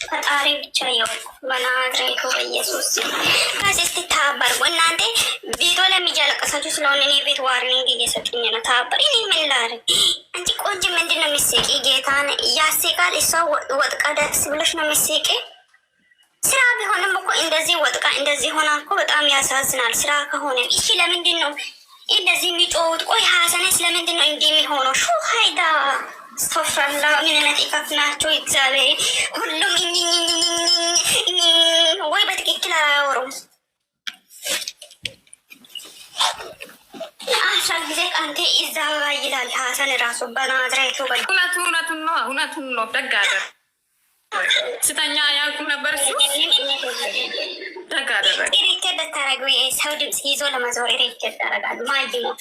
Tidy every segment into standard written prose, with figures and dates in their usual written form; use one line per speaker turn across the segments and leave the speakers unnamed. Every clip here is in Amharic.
ፈጣሪ ብቻ ያውቁ። በናዝሬቱ በኢየሱስ ከዚህ ተባበር እናንተ ቪዲዮ ለሚያለቀሳችሁ ስለሆነ እኔ ቤት ዋርኒንግ እየሰጡኝ ነው። ተባበር እኔ ምን ላድርግ? አንቺ ቆንጆ ምንድን ነው የሚስቂ? ጌታን ያስቃል። እሷ ወጥቃ ደስ ብሎሽ ነው የሚስቂ። ስራ ቢሆንም እኮ እንደዚህ ወጥቃ እንደዚህ ሆና እኮ በጣም ያሳዝናል። ስራ ከሆነ እሺ፣ ለምንድን ነው እንደዚህ የሚጮሁት? ቆይ ሀሰነስ ለምንድን ነው እንዲህ የሚሆነው? ሹ ሀይዳ ስተፍራላ ምን አይነት ኢፋት ናቸው? እግዚአብሔር ሁሉም ወይ በትክክል አያወሩም። አስራ ጊዜ አንተ እዛ ይላል ሀሰን ራሱ በናዝሬቱ
እውነቱን ነው። ደግ አደረገ። ስተኛ ያልኩም ነበር እሱ ደግ አደረገ።
ሪከርድ ታደረጉ ሰው ድምፅ ይዞ ለመዞር ሪከርድ ያደርጋሉ። ማይ ነው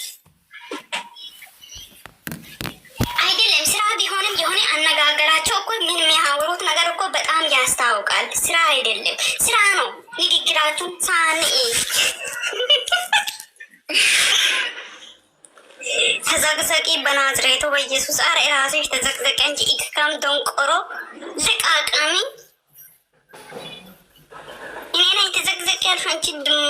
አይደለም። ስራ ቢሆንም የሆነ አነጋገራቸው እኮ ምን የሚያወሩት ነገር እኮ በጣም ያስታውቃል። ስራ አይደለም፣ ስራ ነው ንግግራችሁ። ሳን ተዘቅዘቂ በናዝሬቱ በኢየሱስ። አረ ራስሽ ተዘቅዘቂ እንጂ ኢክካም ደንቆሮ ልቃቃሚ እኔ ነኝ ተዘቅዘቂ ያልሽ አንቺ ድም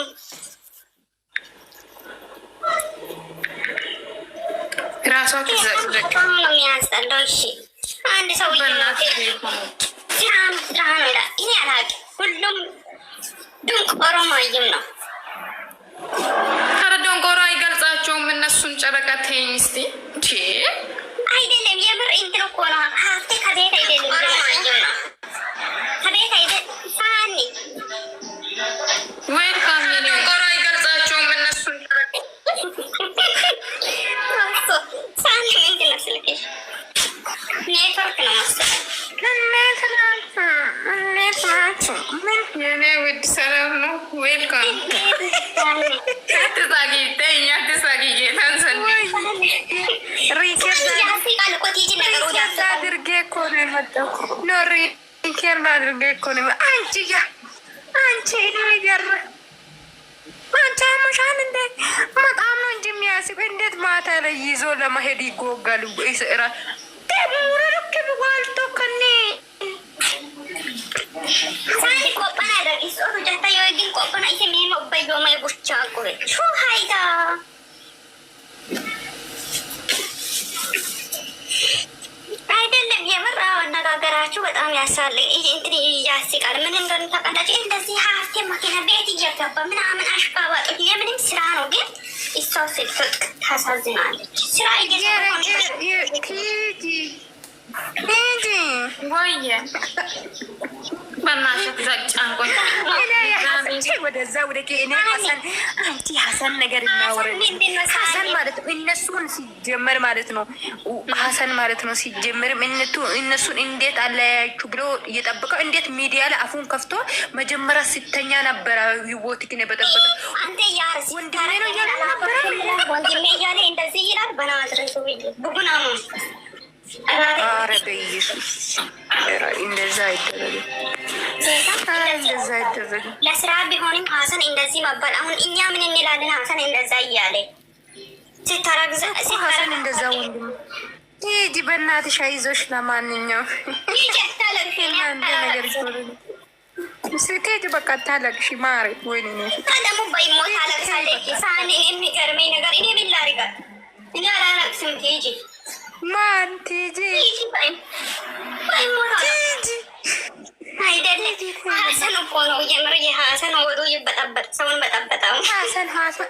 ራሷ ተዘቅዘቂ
ነው የሚያስጠላው። እሺ አንድ ሰው ስራ ነው ይላል። እኔ አላውቅም። ሁሉም ድንቆሮ ማይም ነው።
ኧረ ደንቆሮ አይገልጻቸውም እነሱን። ጨረቃ ተይኝ እስኪ
አይደለም የምር እንትን እኮ ነው። ሀብቴ ከቤት አይደለም ከቤት አይደለም ሳኒ
ወይ ካሚ ደንቆሮ አይገልጻቸውም እነሱን።
ሳኒ ምንድን ነው ስልክሽ? ኔትወርክ ነው መሰለኝ።
የኔ ውድ ሰላም ነው። ዌልካም አትሳቂ፣ ተይኝ አትሳቂ። ጌታን ሪከርድ አድርጌ እኮ ነው የመጣው። ኖ ሪከርድ አድርጌ እኮ ነው። አንቺ ነገር አንቺ አመሻን እንደ በጣም ነው እንጂ የሚያስብ። እንዴት ማታ ላይ ይዞ ለመሄድ ይጎጋሉ? ስራ ደሙረ ልክብ ዋልቶ ከኔ
ሳኒ ቆጳና ደቂሶ ጀታ የወግን ቆጳና ይሄ ምን ወበዮ ማይ ቡቻ ቆይ ሹ ሃይዳ አይደለም የምር አነጋገራችሁ በጣም ያሳል። እንግዲህ ያስቃል። ምን እንደሆነ ታውቃላችሁ? እንደዚህ ሀብቴ መኪና ቤት እየገባ ምናምን አሽቃባጦች የምንም ስራ ነው። ግን እሷ ስትፈጥ ታሳዝናለች። ስራ
ወደዛ ወደ አንቲ ሀሰን ነገር እናወረ ሀሰን ማለት ነው። እነሱን ሲጀመር ማለት ነው ሀሰን ማለት ነው ሲጀመርም እነሱን እንዴት አለያያችሁ ብሎ እየጠበቀው እንዴት ሚዲያ ላይ አፉን ከፍቶ መጀመሪያ ሲተኛ ነበረ። ህይወት ግን በጠበቀ
አንተ ያርስ ወንድሜ ነው እያለ ነበረ። ወንድሜ እያለ እንደዚህ ይላል። በናዝሬቱ ቡቡና ነው።
ኧረ በኢየሱስ እንደዛ አይደረግም። እንደዛ አይደረግም።
ለስራ ቢሆንም ሀሰን እንደዚህ መባል አሁን እኛ ምን እንላለን? ሀሰን እንደዛ እያለ ሲታረግዘ
ሀሰን እንደዛ ወንድም ሂጂ በእናትሽ አይዞሽ። ለማንኛውም ነገር ስትሄጂ በቃ ታለቅሽ ማሪ። ወይኔ
ደግሞ በይሞት አለቅሳለች። ሳኔ የሚገርመኝ ነገር እኔ ምን ላድርግ? እኔ አላለቅስም። ሂጂ
ማን ቲጂ
አይደለም ሀሰን እኮ ነው የምር። የሀሰን ወዶ ይበጠበጥ ሰውን በጠበጠው
ሀሰን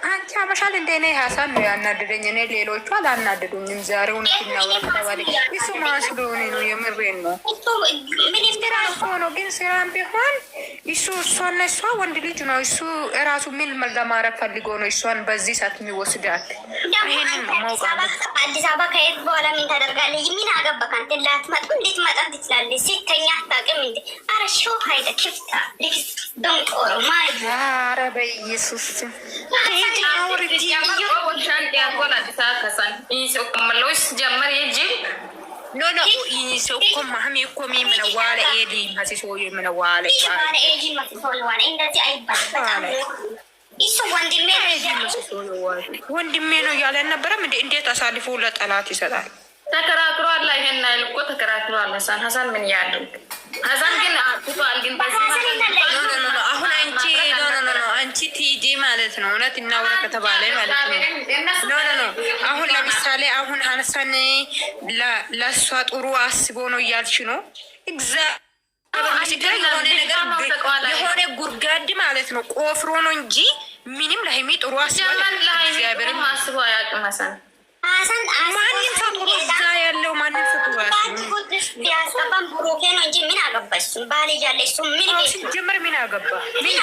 አንቺ አመሻል እንደ እኔ ሀሰን ነው ያናደደኝ። እኔ ሌሎቹ አላናደዱኝም። ዛሬውን ሲናወራ ተባለ እሱ ማስሎኔ ነው የምሬን ነው። ስራ እኮ ነው ግን ስራም ቢሆን እሱ እሷና እሷ ወንድ ልጅ ነው። እሱ እራሱ ምን ለማድረግ ፈልጎ ነው እሷን በዚህ ሰዓት የሚወስዳት? ይሄንን ማውቃ
አዲስ አበባ ከሄድ በኋላ ምን ታደርጋለህ? ምን አገባህ አንተ? ላትመጡ እንዴት መጣት ትችላለህ? ሲተኛ አታውቅም እንዴ? ኧረ ሾው ሀይደ ክፍታ ደንቆሮ ማይ
ኧረ በኢየሱስ ኖ ኢሶኮ ማህሚ እኮ ሚምነ ዋለ ኤዲ ማሲሶ የምነ ዋለ
ኤዲ ማሲሶ ዋለ እንደዚህ አይባልም። እሱ
ወንድሜ ነው እያለ ነበረም። እንዴት አሳልፎ ለጠላት ይሰጣል?
ተከራክሯል። ይሄን አይል እኮ ተከራክሯል። ሀሰን ምን ያድርግ? ሀሰን ግን አጥቷል። ግን በዚህ
አሁን አንቺ ቲጂ ማለት ነው እውነት እናውራ ከተባለ ማለት ነው አሁን ለምሳሌ አሁን ሀሰን ለእሷ ጥሩ አስቦ ነው እያልሽ ነው የሆነ ጉርጋድ ማለት ነው ቆፍሮ ነው እንጂ ምንም ለሀይሚ ጥሩ አስቦ
አያውቅም ሀሰን
ማንም ሰው ጥሩ እዛ ያለው ማንም ሰው ጥሩ
ያስገባን ብሩኬ ነው እንጂ ምን አገባሽ? ባል እያለ እሱ ምን ቤት
ሲጀመር ምን አገባ? ምን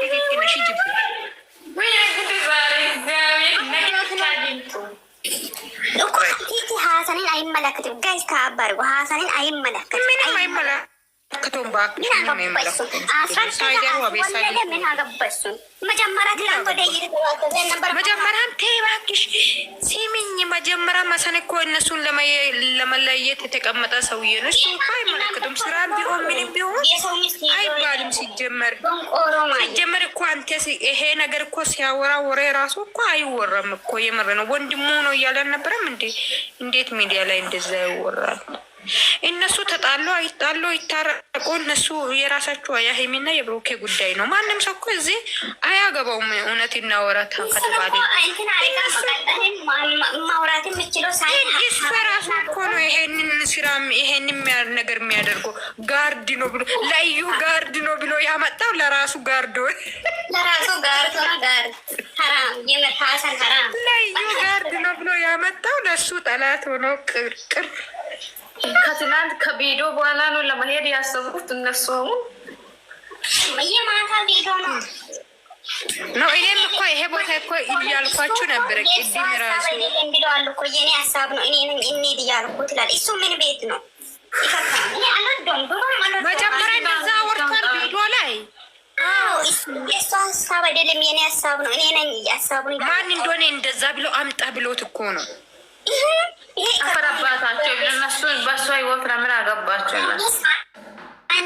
ቤት ነሽ? ጅብ
ሀሰንን አይመለከትም። ጋይስ ከአባሪ ሀሰንን አይመለከትም።
ምንም አይመለከትም። መጀመሪያም ተይ እባክሽ ሲሚኝ መጀመሪያ መሰን እኮ እነሱን ለመለየት የተቀመጠ ሰውዬ ነው። እሱ እኮ አይመለከቱም። ስራ ቢሆን ምንም ቢሆን አይባልም። ሲጀመር እኮ አንተ ይሄ ነገር እኮ ሲያወራ ወሬ ራሱ እኮ አይወራም እኮ የምር ነው። ወንድሙ ነው እያለ አልነበረም እንዴ? እንዴት ሚዲያ ላይ እንደዛ ይወራል? እነሱ ተጣሉ አይጣሉ ይታረቁ፣ እነሱ የራሳቸው የሀይሚና የብሩኬ ጉዳይ ነው። ማንም ሰው እኮ እዚህ አያገባውም። እውነት እናወራታ ከተባለ እሱ ራሱ እኮ ነው ይሄንን ስራ ይሄንን ነገር የሚያደርገው። ጋርድ ነው ብሎ ለዩ ጋርድ ነው ብሎ ያመጣው ለራሱ ጋርድ ለዩ ጋርድ ነው ብሎ ያመጣው ለሱ ጠላት ሆኖ ቅርቅር
ከትናንት ከቪዲዮ በኋላ ነው ለመሄድ ያሰቡት እነሱ። አሁን
የማታ ቪዲዮ ነው።
እኔም እኮ ይሄ ቦታ እኮ እያልኳችሁ ነበር። ቅድም ራሱ
እንግዲዋል እኮ የኔ ሀሳብ ነው። እኔ እንሂድ እያልኩት ይላል። እሱ ምን ቤት ነው?
መጀመሪያ እንደዛ ወርቷል ቪዲዮ ላይ።
የእሱ ሀሳብ አይደለም የኔ ሀሳብ ነው። እኔ ነኝ ሀሳቡን
ማን እንደሆነ እንደዛ ብሎ አምጣ ብሎት እኮ ነው።
አፈራባታቸው እነሱ በሷ ህይወት ለምን አገባቸው?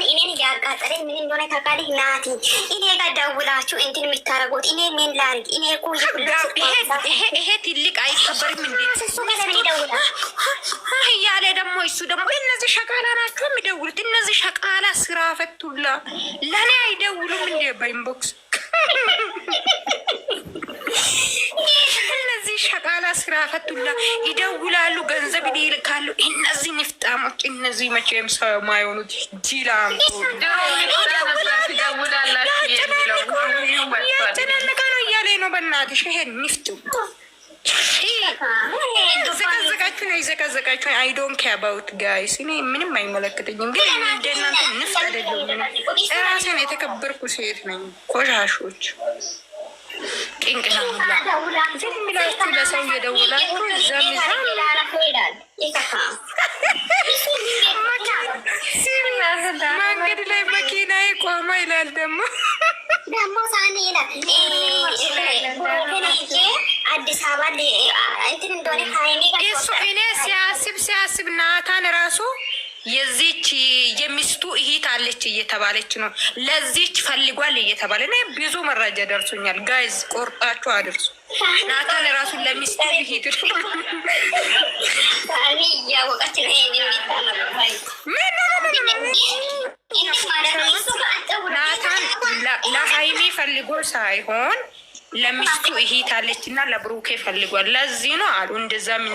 እኔን እያቃጠለኝ ምን እንደሆነ ታውቃለህ? ናቲ እኔ ጋር ደውላችሁ እንትን የምታረጉት እኔ ምን ላድርግ? እኔ እኮ
ይሄ ትልቅ አይከበርም እንዴ?
እሱ ለምን ይደውላል
እያለ ደግሞ እሱ ደግሞ እነዚህ ሸቃላ ናቸው የሚደውሉት። እነዚህ ሸቃላ ስራ ፈቱላ ለእኔ አይደውሉም እንዴ? በኢንቦክስ እነዚህ ሸቃላ ስራ ፈቱላ ይደውላሉ፣ ገንዘብ ይልካሉ። እነዚህ ንፍጣሞች እነዚህ መቼም ሰው የማይሆኑት ጂላንቆ ያጨናነቃ ነው እያለ ነው። በእናትሽ ይሄን ንፍጡ ዘቀዘቃችሁ ነው የዘቀዘቃችሁ። አይ ዶንት ኬር አባውት ጋይስ። እኔ ምንም አይመለከተኝም። ግን እንደናንተ ንፍጥ አይደለም። ራሴን የተከበርኩ ሴት ነኝ። ቆሻሾች ቅንቅና ሙላ ዝም ብላችሁ ለሰው እየደወላችሁ መንገድ ላይ መኪና ቆመ ይላል። ደግሞ
ሳኒ ይላል አዲስ አበባ እንትን እንደሆነ
እሱ እኔ ሲያስብ ናታን ራሱ የዚች የሚስቱ እህት አለች እየተባለች ነው። ለዚች ፈልጓል እየተባለ ነው። ብዙ መረጃ ደርሶኛል። ጋይዝ ቆርጣችሁ አድርሱ። ናታን ራሱ ለሚስቱ እህት ናታን ለሀይሜ ፈልጎ ሳይሆን ለሚስቱ እህት አለች እና ለብሩኬ ፈልጓል። ለዚህ ነው አሉ እንደዛ ምን